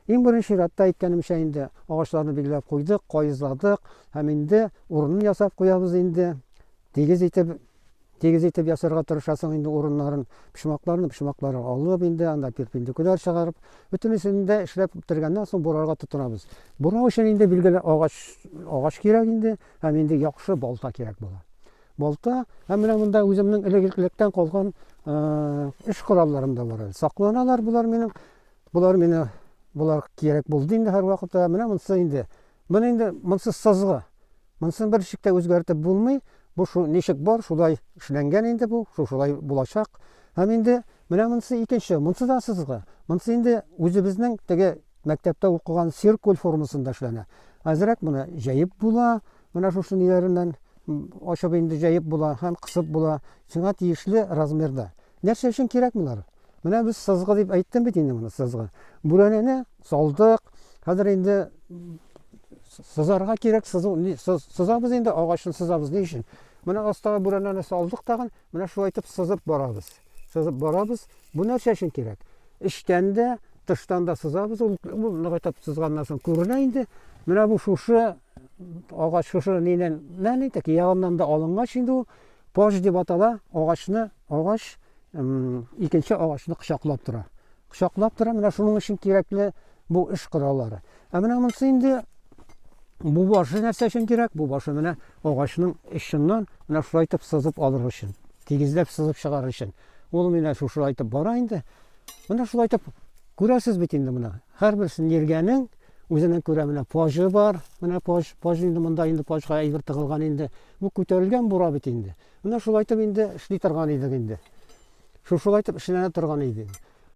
Иң беренче чиратта әйткәнемчә инде агачларны билгеләп куйдык, кайызладык һәм инде урынын ясап куябыз инде. Тигез итеп ясарга тырышасың инде урыннарын, почмакларын алып инде, анда перпендикуляр чыгарып, бөтенесен дә эшләп бетергәннән соң бурарга тотынабыз. Бурау өчен инде билгеле агач кирәк инде, һәм инде яхшы балта кирәк була. Балта, һәм менә монда үземнең элек-электән калган эш коралларым да бар. Сакланалар булар кирәк булды инде һәр вакытта. Менә монсы инде. Монсы сызгы. Монсын бер чиктә үзгәртеп булмый. Бу ничек бар, шулай эшләнгән инде бу, шулай булачак. Һәм инде менә монсы икенче, монсы да сызгы. Монсы инде үзебезнең теге мәктәптә укыган циркуль формасында эшләнә. Әзрәк моны җәеп була, менә шушы ниләреннән ашып инде җәеп була һәм кысып була. Сиңа тиешле размерда. Нәрсә өчен кирәк булар? Менә без сызгы дип әйттем бит инде моны сызгы. Бүрәнәне салдык. Хәзер инде сызарга кирәк, сызабыз инде, агачны сызабыз ни өчен? Менә астагы бүрәнәне салдык тагын, менә шулай итеп сызып барабыз. Бу нәрсә өчен кирәк? Эчтән дә, тыштан да сызабыз. Ул ныгытып сызганнан соң күренә инде. Менә бу шушы агач шушы нинән, нәни тәки ягыннан да алынгач инде ул пож дип атала. Агач икенче агачны кочаклап тора. Менә шуның өчен кирәкле бу эш кораллары. Ә менә монсы инде бу башы нәрсә өчен кирәк? Бу башы менә агачның иченнән менә шулай итеп сызып алыр өчен, тигезләп сызып чыгарыр өчен. Ул менә шулай итеп бара инде. Менә шулай итеп күрәсез бит инде менә. Һәрберсен йөргәнең үзенең күрә менә пожы бар. Менә пож инде монда инде пожга әйбер тыгылган инде. Бу күтәрелгән бура бит инде. Менә шулай итеп инде эшли торган идек инде. Шулай итеп эшләнә торган иде.